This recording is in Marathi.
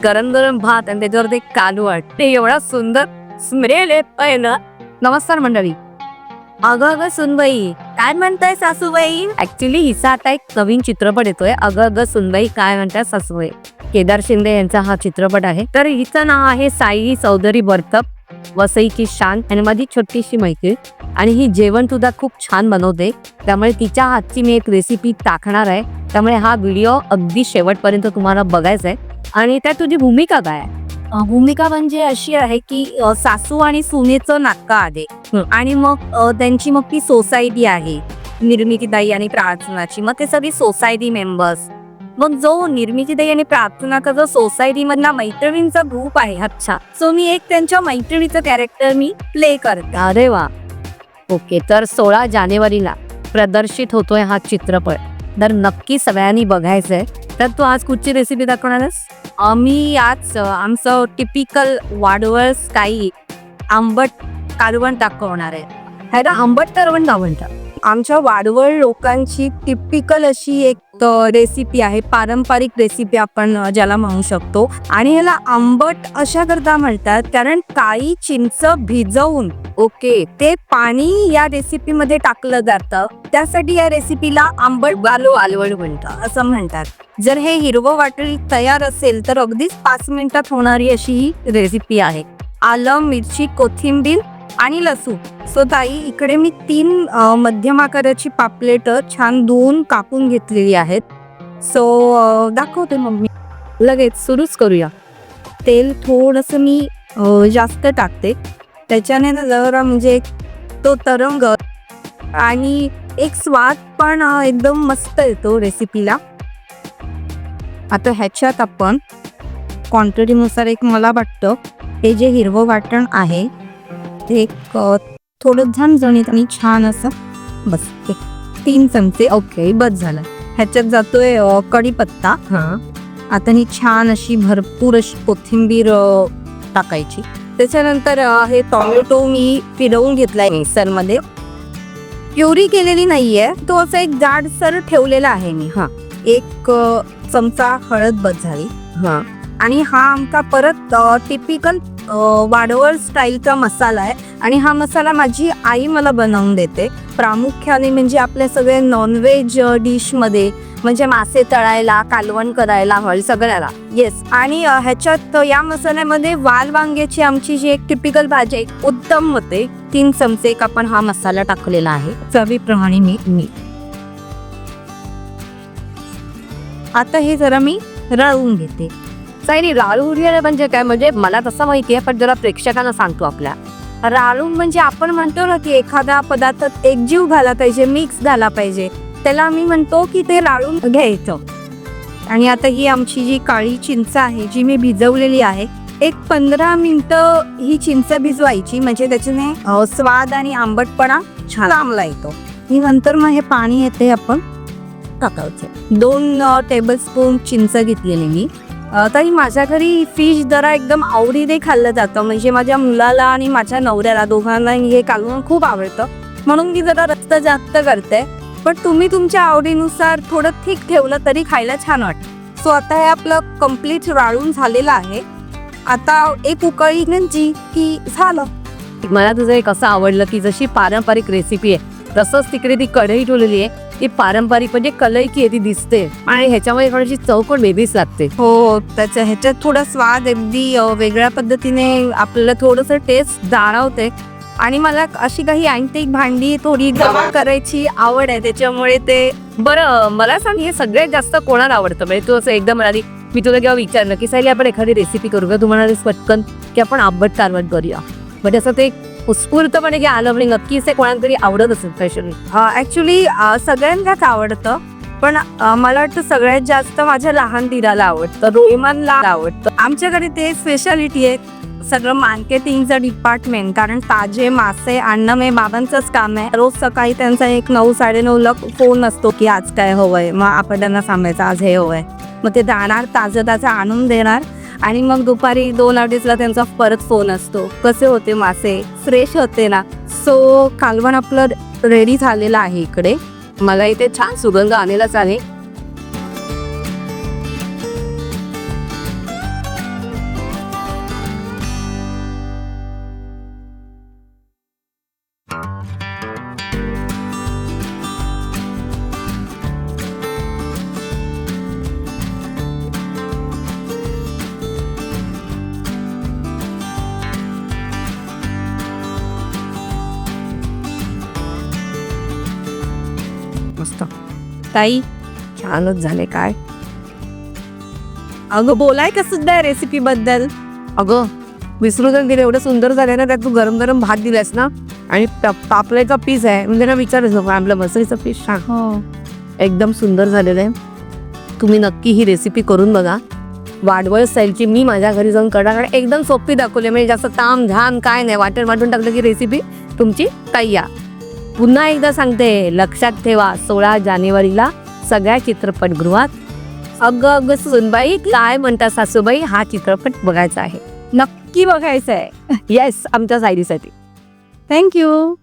गरम गरम भात आणि त्याच्यावर ते कालवण, ते एवढा सुंदर स्मेल येतोय ना. नमस्कार मंडळी. अगं अगं सुनबाई, काय म्हणताय सासूबाई? ऍक्च्युली हिचा आता एक नवीन चित्रपट येतोय, अगं अगं सुनबाई काय म्हणताय सासूबाई. केदार शिंदे यांचा हा चित्रपट आहे. तर हिचं नाव आहे साई चौधरी बर्तप, वसईची शान आणि माझी छोटीशी मैत्रीण. आणि ही जेवण सुद्धा खूप छान बनवते, त्यामुळे तिच्या हातची मी एक रेसिपी टाकणार आहे. त्यामुळे हा व्हिडिओ अगदी शेवटपर्यंत तुम्हाला बघायचा आहे. आणि त्यात तुझी भूमिका काय आहे? भूमिका म्हणजे अशी आहे की सासू आणि सुनेचं नातं आहे आणि मग त्यांची मग ती सोसायटी आहे, निर्मितीताई आणि प्रार्थनाची. मग ते सगळी सोसायटी मेंबर्स, मग जो निर्मितीताई आणि प्रार्थनाचा जो सोसायटी मधला मैत्रिणींचा ग्रुप आहे, अच्छा, सो मी एक त्यांच्या मैत्रिणीचं कॅरेक्टर मी प्ले करते. अरे वा, ओके. तर 16 जानेवारीला प्रदर्शित होतोय हा चित्रपट, तर नक्की सगळ्यांनी बघायचंय. तर तू आज कुठची रेसिपी दाखवणारस? मी आज आमचं टिपिकल वाडवळ स्टाईल आंबट कालवण दाखवणार आहे. ह्याला आंबट कालवण का म्हणतात? आमच्या वाडवळ लोकांची टिपिकल अशी एक रेसिपी आहे, पारंपरिक रेसिपी आपण ज्याला म्हणू शकतो. आणि ह्याला आंबट अशा करता म्हणतात कारण काळी चिंच भिजवून ओके ते पाणी या रेसिपी मध्ये टाकलं जातं, त्यासाठी या रेसिपीला आंबट कालवण म्हणतात असं म्हणतात. जर हे हिरवं वाटण तयार असेल तर अगदीच 5 मिनिटात होणारी अशी ही रेसिपी आहे. आलं, मिरची, कोथिंबीर आणि लसूण. सो ताई, इकडे मी 3 मध्यम आकाराची पापलेट छान धुवून कापून घेतलेली आहेत. सो दाखवते मग मी. लगेच सुरूच करूया. तेल थोडंसं मी जास्त टाकते, त्याच्याने ना जरा म्हणजे तो तरंग आणि एक स्वाद पण एकदम मस्त येतो रेसिपीला. आता ह्याच्यात आपण क्वांटिटीनुसार एक मला वाटतं हे जे हिरवं वाटण आहे ते एक थोडं झणझणीत आणि छान असं बस एक 3 चमचे ओके बस झालं. ह्याच्यात जातोय कढीपत्ता. आता ही छान अशी भरपूर अशी कोथिंबीर टाकायची. त्याच्यानंतर हे टोमॅटो मी फिरवून घेतलाय मिक्सरमध्ये, प्युरी केलेली नाहीये, तो असा एक जाडसर ठेवलेला आहे मी. एक चमचा हळद बस झाली. आणि हा आमचा परत टिपिकल वाडवळ स्टाईलचा मसाला आहे आणि हा मसाला माझी आई मला बनवून देते, प्रामुख्याने म्हणजे आपल्या सगळ्या नॉनव्हेज डिश मध्ये, म्हणजे मासे तळायला, कालवण करायला, सगळ्याला. येस. आणि ह्याच्यात या मसाल्यामध्ये वाल वांग्याची आमची जी एक टिपिकल भाजी आहे उत्तम होते. 3 चमचे एक आपण हा मसाला टाकलेला आहे, चवीप्रमाणे मीठ. आता हे जरा मी रळवून घेते. साईनी, राळून म्हणजे काय? म्हणजे मला तसं माहिती आहे, पण जरा प्रेक्षकांना सांगतो आपल्या. राळून म्हणजे आपण म्हणतो ना की एखादा पदार्थ एकजीव झाला पाहिजे, मिक्स झाला पाहिजे, त्याला आम्ही म्हणतो की ते राळून घ्यायचं. आणि आता ही आमची जी काळी चिंच आहे जी मी भिजवलेली आहे, एक 15 मिनिटं ही चिंच भिजवायची, म्हणजे त्याच्याने स्वाद आणि आंबटपणा छान चांगला येतो. ही नंतर मग हे पाणी येते आपण टाकायचं. 2 टेबलस्पून चिंच घेतलेली मी. तरी माझ्या घरी फिश जरा एकदम आवडीने खाल्लं जातं, म्हणजे माझ्या मुलाला आणि माझ्या नवऱ्याला दोघांना हे कालवण खूप आवडतं, म्हणून मी जरा रस्ता जास्त करते. पण तुम्ही तुमच्या आवडीनुसार थोडं थिक ठेवलं तरी खायला छान वाटतं. सो आता हे आपलं कम्प्लीट राळून झालेलं आहे. आता एक उकळी घ्यायची की झालं. मला तुझं एक असं आवडलं की जशी पारंपरिक रेसिपी आहे तसंच तिकडे ती कढई ठेवलेली आहे, ती पारंपरिक म्हणजे कलईकी आहे ती दिसते, आणि ह्याच्यामध्ये थोडीशी चव पण वेगळीच लागते. हो, ह्याच्यात थोडा स्वाद अगदी वेगळ्या पद्धतीने आपल्याला थोडंसं टेस्ट जाणवते. आणि मला अशी काही अँटिक भांडी थोडी जमा करायची आवड आहे, त्याच्यामुळे ते. बरं, मला सांग, हे सगळ्यात जास्त कोणाला आवडतं? म्हणजे तू असं एकदम म्हणाली, मी तुला जेव्हा विचारलं की सायली आपण एखादी रेसिपी करू का, तू म्हणालीस पटकन की आपण आंबट कालवण करूया. म्हणजे असं ते उत्स्फूर्तपणे की आलं, म्हणजे नक्कीच ते कोणाला तरी आवडत असेल स्पेशली. ऍक्च्युली सगळ्यांनाच आवडतं, पण मला वाटतं सगळ्यात जास्त माझ्या लहान दिराला आवडतं, रोहिमानला आवडतं. आमच्याकडे ते स्पेशालिटी आहे, सगळं मार्केटिंगचं डिपार्टमेंट, कारण ताजे मासे आणणं हे बाबांचंच काम आहे. रोज सकाळी त्यांचा एक 9-9:30ला फोन असतो की आज काय हवंय, मग आपण त्यांना सांगायचं आज हे हवंय, मग ते जाणार ताजं आणून देणार. आणि मग दुपारी 2-2:30ला त्यांचा परत फोन असतो, कसे होते मासे, फ्रेश होते ना. सो कालवण आपलं रेडी झालेलं आहे इकडे. मला इथे छान सुगंध आलेलाच आहे. ताई छानच झाले काय. अगं बोलाय का सुद्धा रेसिपी बद्दल. अगं विसरूनच गेले, एवढं सुंदर झालंय ना. त्यात तू गरम गरम भात दिलास ना आणि पापलेचा पीस आहे म्हणजे ना विचारायचं आपलं मसळीचं पीस छान हो एकदम सुंदर झालेलं आहे. तुम्ही नक्की ही रेसिपी करून बघा. वाडवळ स्टाईलची मी माझ्या घरी जाऊन करणार, एकदम सोपी दाखवली, म्हणजे जास्त ताम झाम काय नाही. वाटून टाकलं की रेसिपी तुमची तयार. पुन्हा एकदा सांगते, लक्षात ठेवा 16 जानेवारीला सगळ्या चित्रपटगृहात अगं अगं सुनबाई काय म्हणता सासूबाई हा चित्रपट बघायचा आहे. नक्की बघायचं आहे. येस, आमच्या सायरीसाठी. थँक्यू.